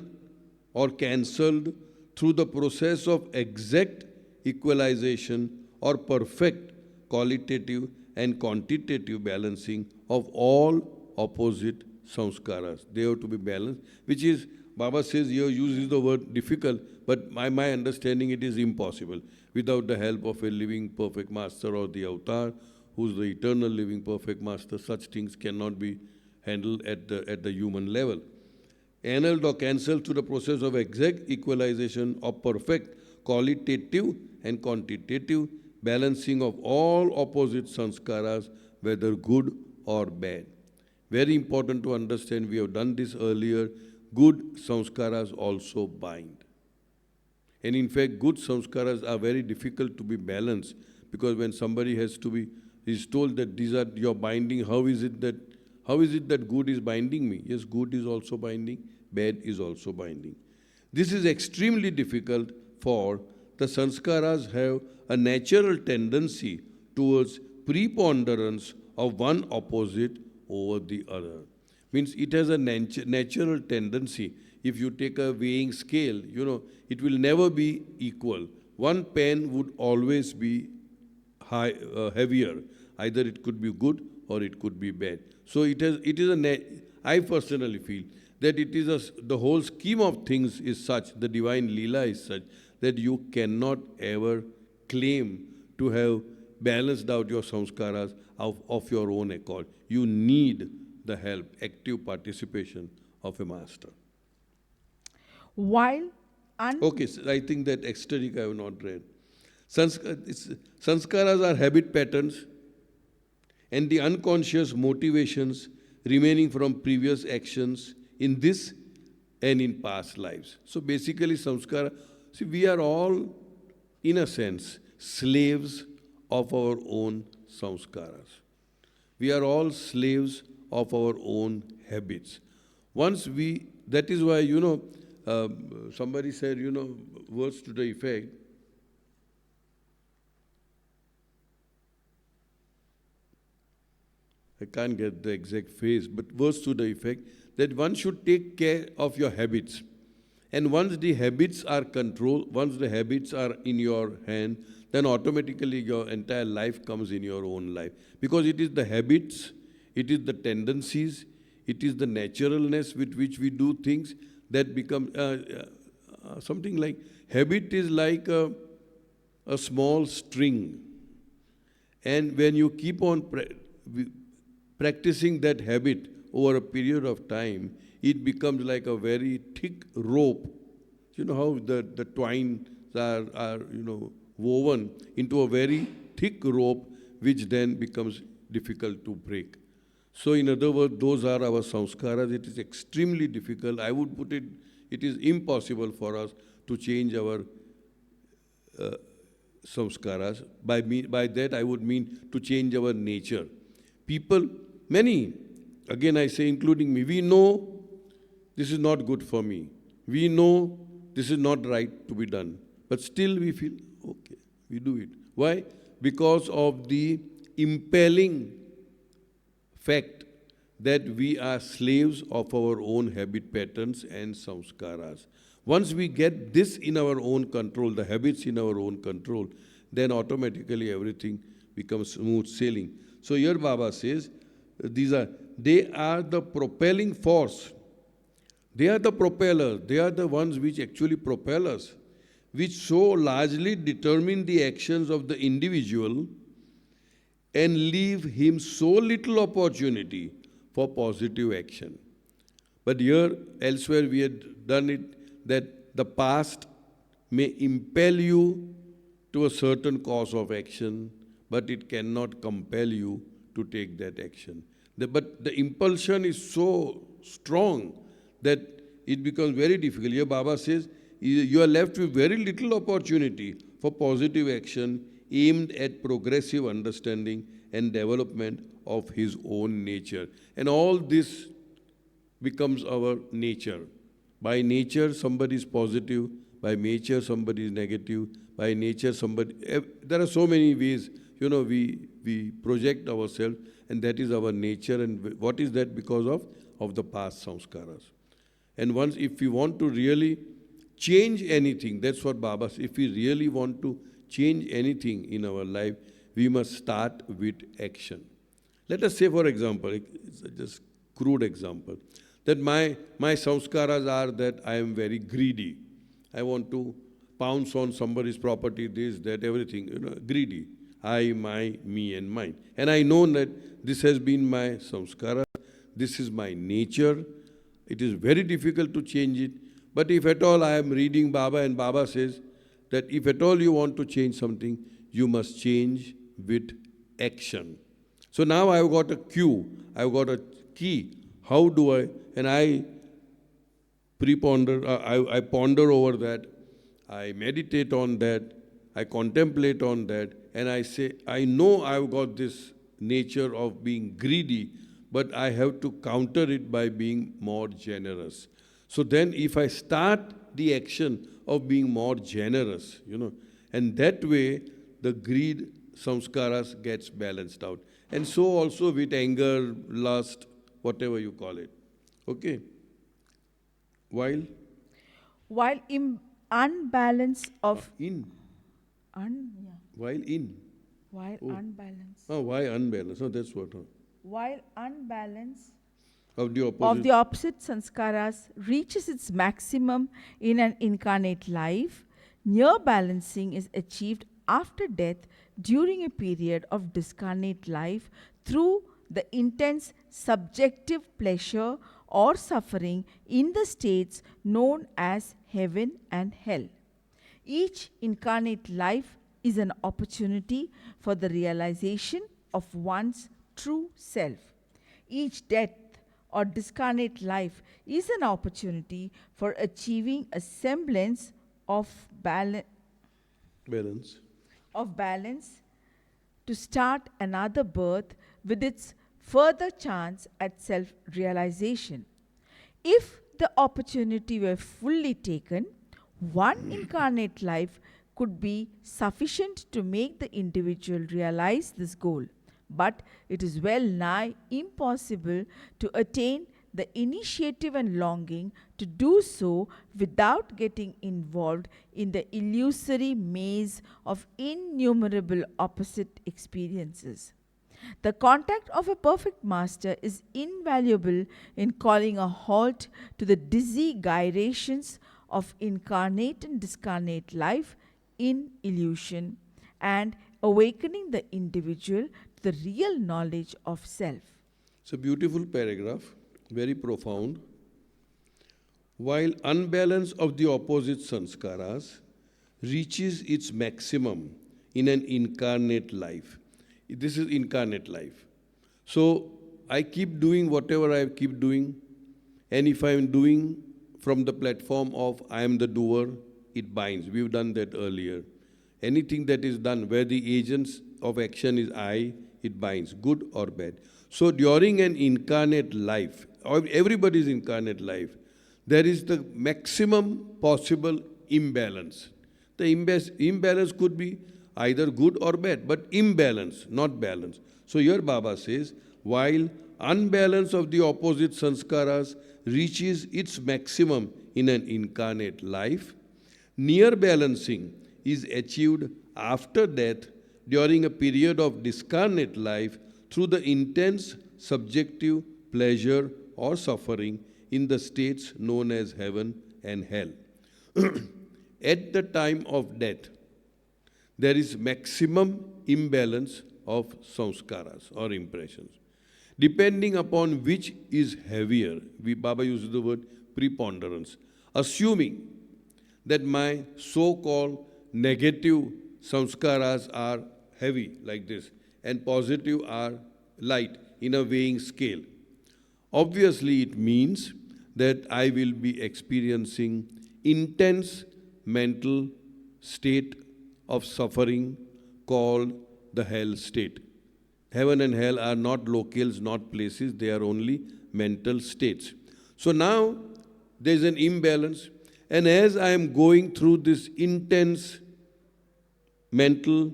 or cancelled through the process of exact equalization or perfect qualitative and quantitative balancing of all opposite sanskaras. They have to be balanced, which is, Baba says here, uses the word difficult, but my understanding it is impossible. Without the help of a living perfect master or the avatar, who is the eternal living perfect master, such things cannot be handled at the human level. Annulled or cancelled through the process of exact equalization of perfect qualitative and quantitative balancing of all opposite sanskaras, whether good or bad. Very important to understand, we have done this earlier, good sanskaras also bind. And in fact, good sanskaras are very difficult to be balanced, because when somebody is told that these are your binding, how is it that good is binding me? Yes, good is also binding, bad is also binding. This is extremely difficult, for the sanskaras have a natural tendency towards preponderance of one opposite over the other. Means it has a natural tendency. If you take a weighing scale, it will never be equal. One pen would always be heavier. Either it could be good or it could be bad. So I personally feel that the whole scheme of things is such, the divine Leela is such, that you cannot ever claim to have balanced out your samskaras of your own accord. You need the help, active participation of a master. While Okay, so I think that ecstatic I have not read. Sanskaras are habit patterns and the unconscious motivations remaining from previous actions in this and in past lives. So basically samskara, see, we are all, in a sense, slaves of our own samskaras. We are all slaves of our own habits. That is why, somebody said, words to the effect, I can't get the exact phrase, but words to the effect that one should take care of your habits. And once the habits are controlled, once the habits are in your hand, then automatically your entire life comes in your own life. Because it is the habits, it is the tendencies, it is the naturalness with which we do things that become something like, habit is like a small string. And when you keep on practicing that habit over a period of time, it becomes like a very thick rope. You know how the twines are woven into a very thick rope, which then becomes difficult to break. So in other words, those are our samskaras. It is extremely difficult. I would put it is impossible for us to change our samskaras. By that I would mean to change our nature. People, many, again I say including me, we know this is not good for me. We know this is not right to be done. But still we feel, okay, we do it. Why? Because of the impelling fact that we are slaves of our own habit patterns and samskaras. Once we get this in our own control, the habits in our own control, then automatically everything becomes smooth sailing. So here Baba says, they are the propelling force. They are the propellers. They are the ones which actually propel us, which so largely determine the actions of the individual and leave him so little opportunity for positive action. But here, elsewhere we had done it, that the past may impel you to a certain course of action, but it cannot compel you to take that action. But the impulsion is so strong that it becomes very difficult. Here Baba says, you are left with very little opportunity for positive action aimed at progressive understanding and development of his own nature. And all this becomes our nature. By nature, somebody is positive. By nature, somebody is negative. By nature, somebody... There are so many ways, we project ourselves, and that is our nature. And what is that? Because of the past sanskaras. And once, if we want to really change anything, that's what Baba says, if we really want to change anything in our life, we must start with action. Let us say, for example, it's just crude example, that my sanskaras are that I am very greedy. I want to pounce on somebody's property, this, that, everything, greedy. I, my, me and mine. And I know that this has been my samskara, this is my nature. It is very difficult to change it. But if at all I am reading Baba, and Baba says that if at all you want to change something, you must change with action. So now I've got a cue, I've got a key. How do I? And I I ponder over that, I meditate on that, I contemplate on that, and I say, I know I've got this nature of being greedy, but I have to counter it by being more generous. So then if I start the action of being more generous, and that way the greed samskaras gets balanced out. And so also with anger, lust, whatever you call it. Okay? While unbalance of... While in. While unbalance. Oh, why unbalance? Oh, that's what. While unbalance of the opposite sanskaras reaches its maximum in an incarnate life, near balancing is achieved after death during a period of discarnate life through the intense subjective pleasure or suffering in the states known as heaven and hell. Each incarnate life is an opportunity for the realization of one's true self. Each death or discarnate life is an opportunity for achieving a semblance of balance to start another birth with its further chance at self-realization. If the opportunity were fully taken, one incarnate life could be sufficient to make the individual realize this goal. But it is well nigh impossible to attain the initiative and longing to do so without getting involved in the illusory maze of innumerable opposite experiences. The contact of a perfect master is invaluable in calling a halt to the dizzy gyrations of incarnate and discarnate life in illusion and awakening the individual to the real knowledge of self. It's a beautiful paragraph, very profound. While unbalance of the opposite sanskaras reaches its maximum in an incarnate life. This is incarnate life. So I keep doing whatever I keep doing, and if I am doing from the platform of I am the doer, it binds. We've done that earlier. Anything that is done where the agents of action is I, it binds, good or bad. So during an incarnate life, or everybody's incarnate life, there is the maximum possible imbalance. The imbalance could be either good or bad, but imbalance, not balance. So here Baba says, while unbalance of the opposite sanskaras reaches its maximum in an incarnate life, near balancing is achieved after death during a period of discarnate life through the intense subjective pleasure or suffering in the states known as heaven and hell. At the time of death, there is maximum imbalance of sanskaras or impressions, depending upon which is heavier. Baba uses the word preponderance. Assuming that my so-called negative sanskaras are heavy like this and positive are light in a weighing scale. Obviously, it means that I will be experiencing intense mental state of suffering called the hell state. Heaven and hell are not locales, not places, they are only mental states. So now there is an imbalance, and as I am going through this intense mental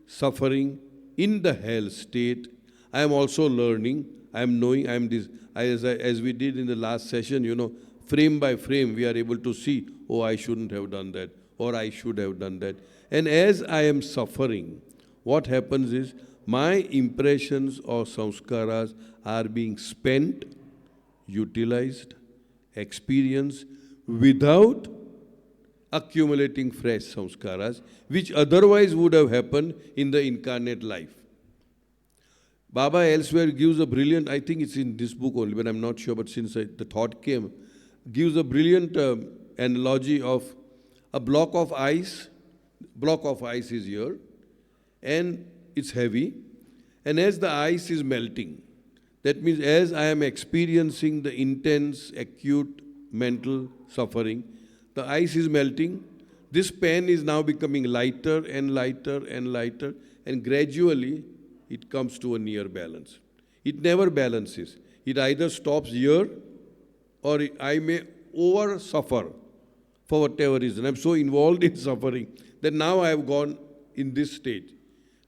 suffering in the hell state, I am also learning, I am knowing, I am this, as we did in the last session, frame by frame, we are able to see, oh, I shouldn't have done that, or I should have done that. And as I am suffering, what happens is, my impressions or sanskaras are being spent, utilized, experienced, without accumulating fresh samskaras, which otherwise would have happened in the incarnate life. Baba elsewhere gives a brilliant, I think it's in this book only, but I'm not sure, but since the thought came, gives a brilliant analogy of a block of ice. Block of ice is here, and it's heavy, and as the ice is melting, that means as I am experiencing the intense, acute mental suffering, the ice is melting, this pen is now becoming lighter and lighter and lighter, and gradually it comes to a near balance. It never balances. It either stops here, or I may over suffer for whatever reason. I'm so involved in suffering that now I have gone in this stage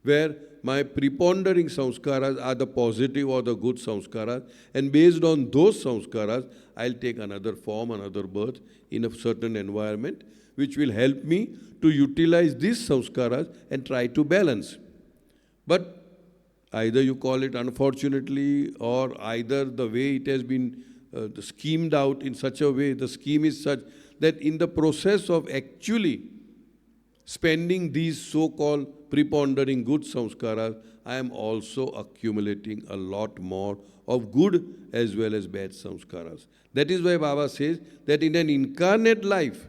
where my prepondering samskaras are the positive or the good samskaras, and based on those samskaras, I'll take another form, another birth in a certain environment, which will help me to utilize these samskaras and try to balance. But either you call it unfortunately, or either the way it has been schemed out in such a way, the scheme is such that in the process of actually spending these so-called prepondering good samskaras, I am also accumulating a lot more of good as well as bad samskaras. That is why Baba says that in an incarnate life,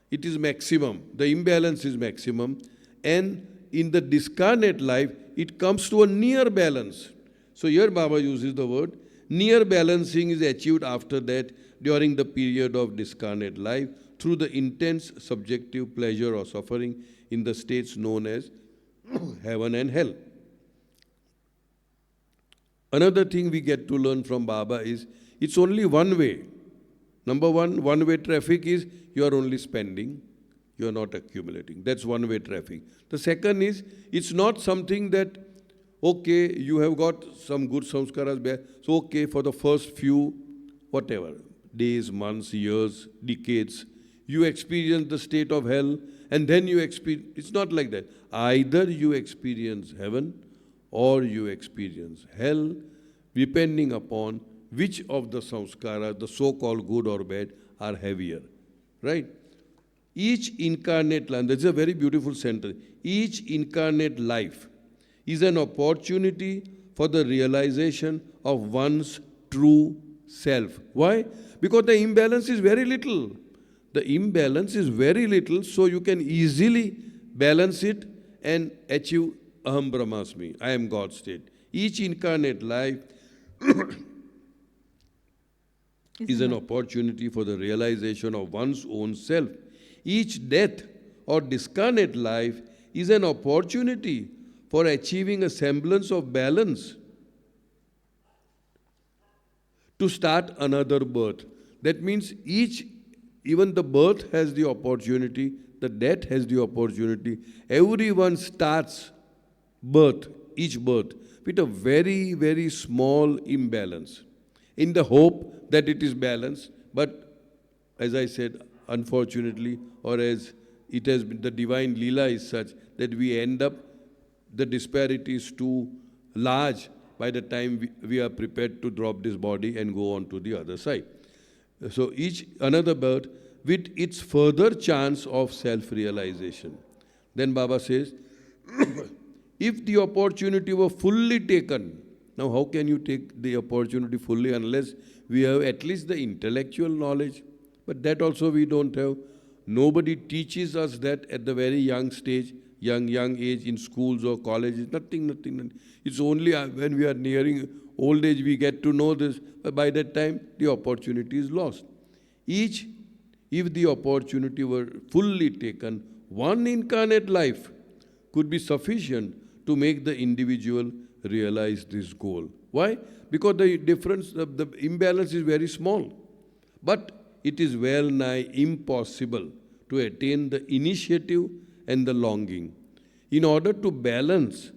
it is maximum, the imbalance is maximum, and in the discarnate life, it comes to a near balance. So here Baba uses the word, near balancing is achieved after that during the period of discarnate life through the intense subjective pleasure or suffering in the states known as heaven and hell. Another thing we get to learn from Baba is, it's only one way. Number one, one-way traffic is you are only spending, you are not accumulating. That's one-way traffic. The second is, it's not something that, okay, you have got some good samskaras there, so okay, for the first few, whatever, days, months, years, decades, you experience the state of hell, and then you experience, it's not like that. Either you experience heaven or you experience hell, depending upon which of the samskaras, the so-called good or bad, are heavier, right? Each incarnate life, that's a very beautiful sentence, each incarnate life is an opportunity for the realization of one's true self. Why? Because the imbalance is very little. The imbalance is very little, so you can easily balance it and achieve Aham Brahmasmi, I am God state. Each incarnate life is an opportunity for the realization of one's own self. Each death or discarnate life is an opportunity for achieving a semblance of balance, to start another birth. That means even the birth has the opportunity, the death has the opportunity. Everyone starts each birth, with a very, very small imbalance, in the hope that it is balanced. But as I said, unfortunately, or as it has been, the divine Leela is such that we end up, the disparity is too large by the time we are prepared to drop this body and go on to the other side. So another birth with its further chance of self-realization. Then Baba says, if the opportunity were fully taken, now how can you take the opportunity fully unless we have at least the intellectual knowledge? But that also we don't have. Nobody teaches us that at the very young stage, young age in schools or colleges, nothing. It's only when we are nearing old age we get to know this, but by that time the opportunity is lost. If the opportunity were fully taken, one incarnate life could be sufficient to make the individual realize this goal. Why? Because the difference, the imbalance is very small. But it is well nigh impossible to attain the initiative and the longing. In order to balance,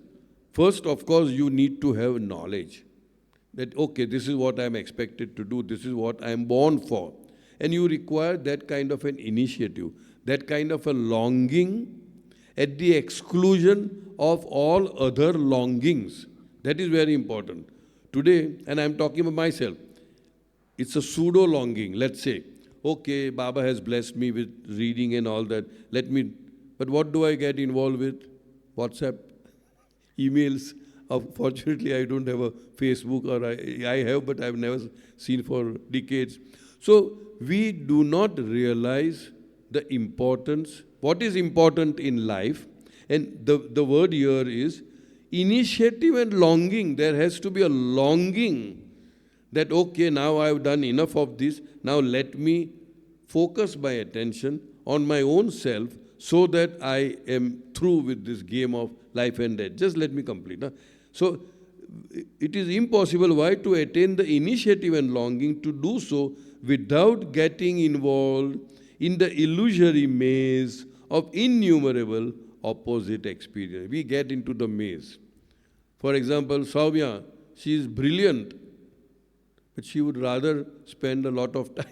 first, of course, you need to have knowledge. That, okay, this is what I am expected to do, this is what I am born for. And you require that kind of an initiative, that kind of a longing at the exclusion of all other longings. That is very important. Today, and I am talking about myself, it's a pseudo-longing, let's say. Okay, Baba has blessed me with reading and all that, but what do I get involved with? WhatsApp, emails. Fortunately, I don't have a Facebook, or I have, but I've never seen for decades. So, we do not realize the importance, what is important in life, and the word here is initiative and longing. There has to be a longing that, okay, now I've done enough of this, now let me focus my attention on my own self so that I am through with this game of life and death. Just let me complete. Huh? So, it is impossible. Why? To attain the initiative and longing, to do so without getting involved in the illusory maze of innumerable opposite experience. We get into the maze. For example, Soumya, she is brilliant, but she would rather spend a lot of time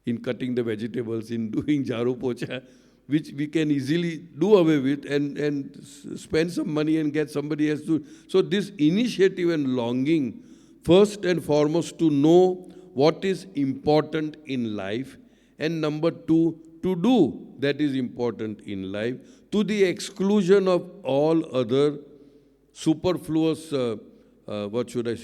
in cutting the vegetables, in doing jharu pocha, which we can easily do away with and spend some money and get somebody else to. So this initiative and longing, first and foremost, to know what is important in life, and number two, to do that is important in life, to the exclusion of all other superfluous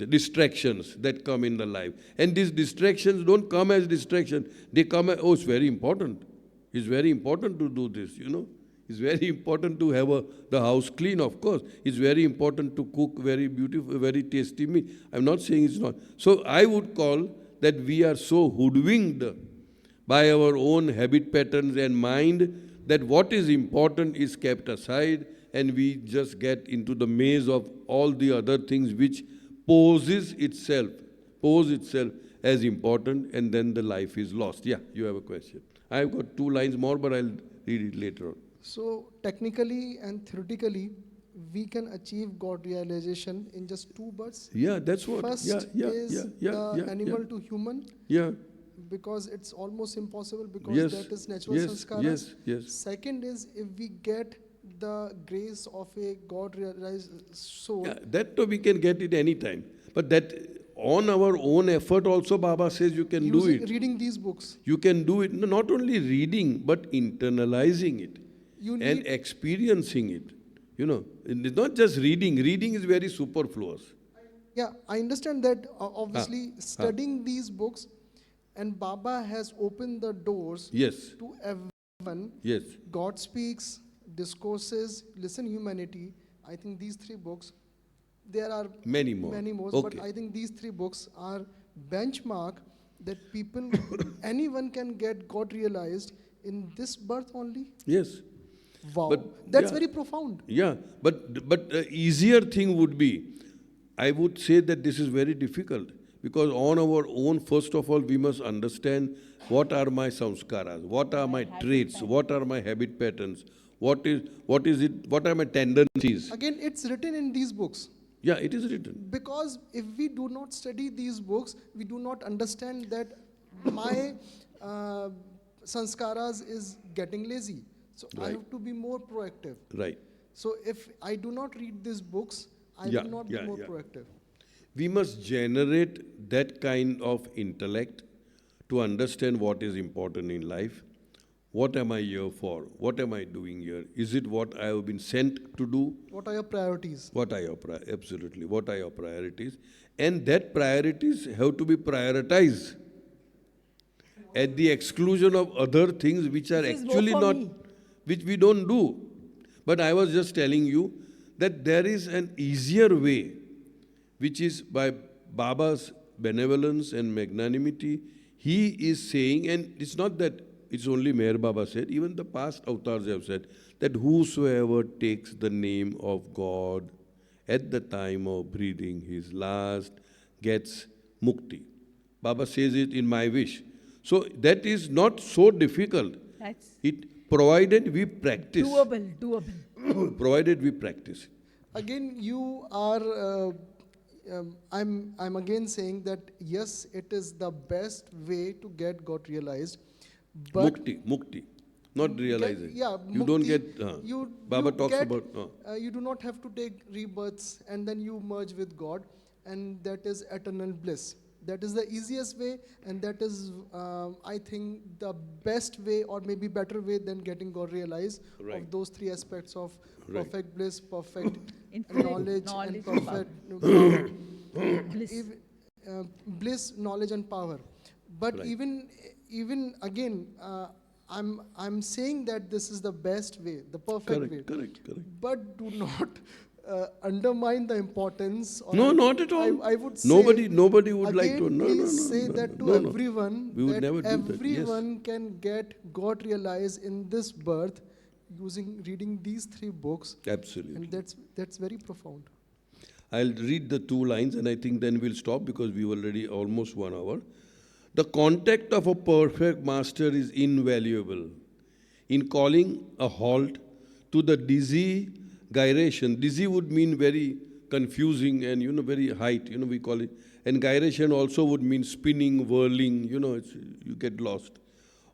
distractions that come in the life. And these distractions don't come as distraction. They come as, oh, it's very important. It's very important to do this, you know. It's very important to have the house clean, of course. It's very important to cook very beautiful, very tasty meal. I'm not saying it's not. So I would call that we are so hoodwinked by our own habit patterns and mind that what is important is kept aside, and we just get into the maze of all the other things which pose itself as important, and then the life is lost. Yeah, you have a question. I've got 2 lines more, but I'll read it later on. So technically and theoretically, we can achieve God realization in just 2 births. Yeah, that's what. First is the animal to human. Yeah. Because it's almost impossible, because that is natural sanskaras. Yes. Second is, if we get the grace of a God realized soul. Yeah, that we can get it any time. But that on our own effort also, Baba says you can do it. Reading these books. You can do it, not only reading, but internalizing it and experiencing it. You know, it's not just reading. Reading is very superfluous. Yeah, I understand that. Obviously, studying these books, and Baba has opened the doors to everyone. Yes. God Speaks, Discourses, Listen Humanity. I think these 3 books, there are many more, but I think these 3 books are benchmark that people, anyone can get God realized in this birth only. Yes. Wow, but that's very profound. Yeah, but easier thing would be, I would say that this is very difficult, because on our own, first of all, we must understand what are my sanskaras, what are my traits, what are my habit patterns, what are my tendencies. Again, it's written in these books. Yeah, it is written. Because if we do not study these books, we do not understand that my sanskaras is getting lazy. So I have to be more proactive. Right. So if I do not read these books, I will not be more proactive. We must generate that kind of intellect to understand what is important in life. What am I here for? What am I doing here? Is it what I have been sent to do? What are your priorities? Absolutely. What are your priorities? And that priorities have to be prioritized at the exclusion of other things which are actually not, which we don't do. But I was just telling you that there is an easier way, which is by Baba's benevolence and magnanimity, he is saying, and it's not that it's only Meher Baba said, even the past avatars have said, that whosoever takes the name of God at the time of breathing his last gets mukti. Baba says it in my wish. So that is not so difficult. It provided we practice. Doable. Provided we practice. Again, you are. I'm again saying that yes, it is the best way to get God realized. But Mukti, not realizing. Yeah, you mukti, don't get. Baba you talks get, about. You do not have to take rebirths and then you merge with God, and that is eternal bliss. That is the easiest way, and that is, I think, the best way, or maybe better way than getting God realized, Right. of those three aspects of Right. perfect bliss, perfect Infinite knowledge, knowledge and and perfect Bliss. bliss, knowledge, and power. But Right. even again, I'm saying that this is the best way, the perfect way. Correct. But do not undermine the importance. Or No, not at all. I would say Nobody would like again, to. No, please say that to everyone. We would that never do that. Yes. everyone can get God realized in this birth reading these three books. Absolutely. And that's very profound. I'll read the 2 lines and I think then we'll stop because we've already almost 1 hour. The contact of a perfect master is invaluable in calling a halt to the dizzy gyration. Dizzy would mean very confusing and, very height, we call it. And gyration also would mean spinning, whirling, you get lost.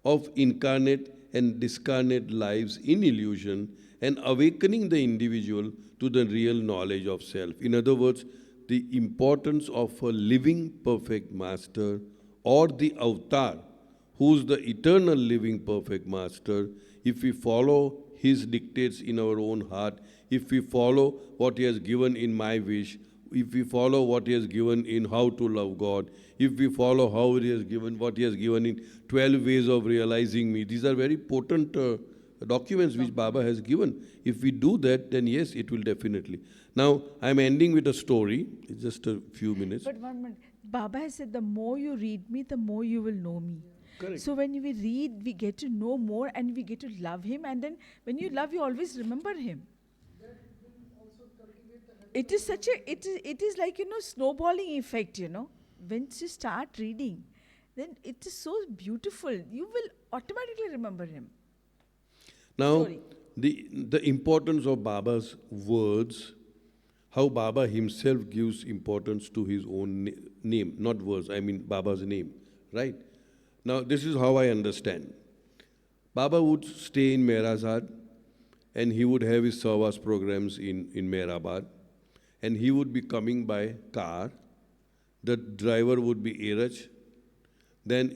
Of incarnate and discarnate lives in illusion and awakening the individual to the real knowledge of self. In other words, the importance of a living perfect master or the avatar, who's the eternal living perfect master, if we follow his dictates in our own heart, if we follow what he has given in my wish, if we follow what he has given in how to love God, if we follow how he has given, what he has given in 12 ways of realizing me, these are very potent documents which Baba has given. If we do that, then yes, it will definitely. Now, I'm ending with a story. It's just a few minutes. But 1 minute. Baba has said, the more you read me, the more you will know me. Correct. So when we read, we get to know more and we get to love him. And then when you love, you always remember him. It is such a, it is like, snowballing effect, Once you start reading, then it is so beautiful. You will automatically remember him. Now, Sorry. the importance of Baba's words, how Baba himself gives importance to his own name, not words, I mean Baba's name, right? Now, this is how I understand. Baba would stay in Mehrabad and he would have his Savas programs in Mehrabad and he would be coming by car. The driver would be Iraj. Then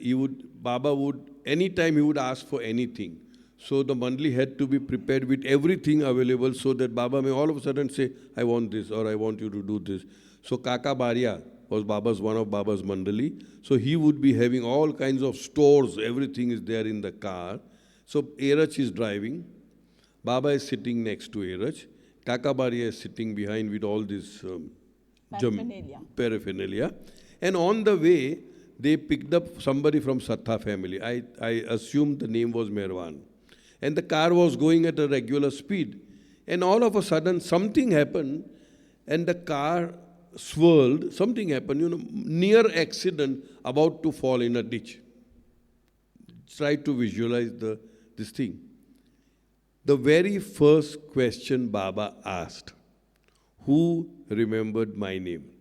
Baba would, anytime he would ask for anything. So the mandali had to be prepared with everything available so that Baba may all of a sudden say, I want this or I want you to do this. So Kaka Baria was one of Baba's mandali. So he would be having all kinds of stores, everything is there in the car. So Iraj is driving, Baba is sitting next to Iraj, Kaka Baria is sitting behind with all this paraphernalia. And on the way, they picked up somebody from Sattha family. I assumed the name was Merwan. And the car was going at a regular speed. And all of a sudden, something happened, and the car swirled. Something happened, near accident, about to fall in a ditch. Try to visualize this thing. The very first question Baba asked, who remembered my name?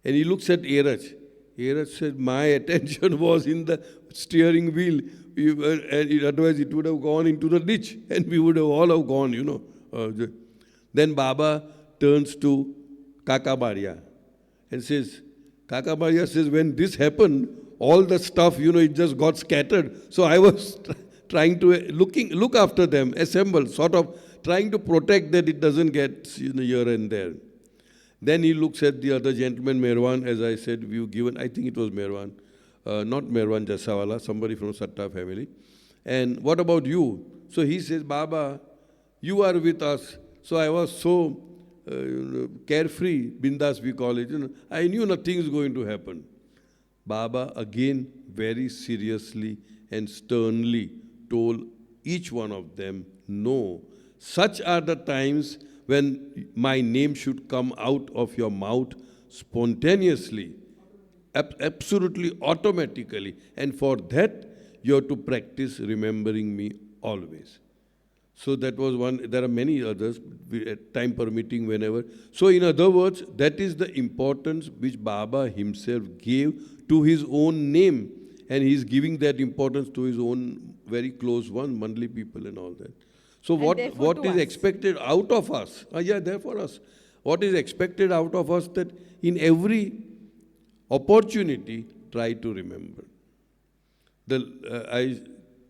And he looks at Iraj. Iraj said, my attention was in the steering wheel. Otherwise, it would have gone into the ditch and we would have all have gone, Then Baba turns to Kaka Baria and says, Kaka Baria says, when this happened, all the stuff, it just got scattered. So I was trying to look after them, assemble, sort of trying to protect that it doesn't get here and there. Then he looks at the other gentleman, Merwan, as I said, we've given, I think it was Merwan, not Merwan Jasawala, somebody from Satta family. And what about you? So he says, Baba, you are with us. So I was so carefree, bindas we call it. I knew nothing is going to happen. Baba again very seriously and sternly told each one of them, no, such are the times when my name should come out of your mouth spontaneously, absolutely automatically. And for that, you have to practice remembering me always. So that was one. There are many others, time permitting, whenever. So in other words, that is the importance which Baba himself gave to his own name. And he is giving that importance to his own very close one, Mandli people and all that. So And what therefore to is us. expected out of us? Yeah, therefore us. What is expected out of us, that in every opportunity, try to remember.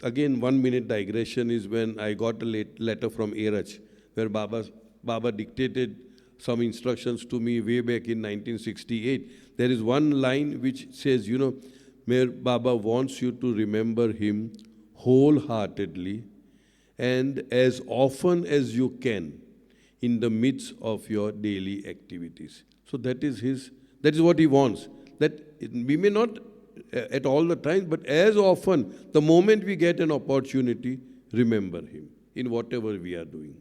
Again, 1 minute digression is when I got a letter from Erach, where Baba dictated some instructions to me way back in 1968. There is one line which says, Mayor Baba wants you to remember him wholeheartedly and as often as you can in the midst of your daily activities. So that is what he wants. That we may not at all the times, but as often, the moment we get an opportunity, remember him in whatever we are doing.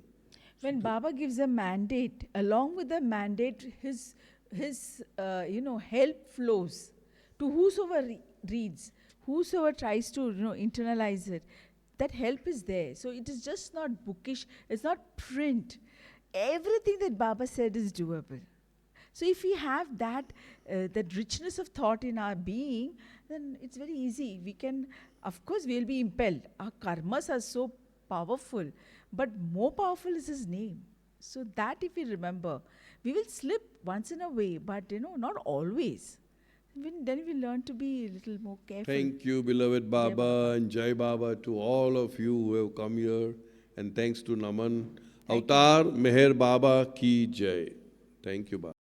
When Baba gives a mandate, along with the mandate, his help flows to whosoever reads, whosoever tries to internalize it. That help is there. So it is just not bookish. It's not print. Everything that Baba said is doable. So if we have that richness of thought in our being, then it's very easy. We can, of course, we'll be impelled. Our karmas are so powerful, but more powerful is his name. So that if we remember, we will slip once in a way, but not always. Then we learn to be a little more careful. Thank you, beloved Baba, and Jai Baba to all of you who have come here. And thanks to Naman. Avatar Meher Baba ki Jai. Thank you, Baba.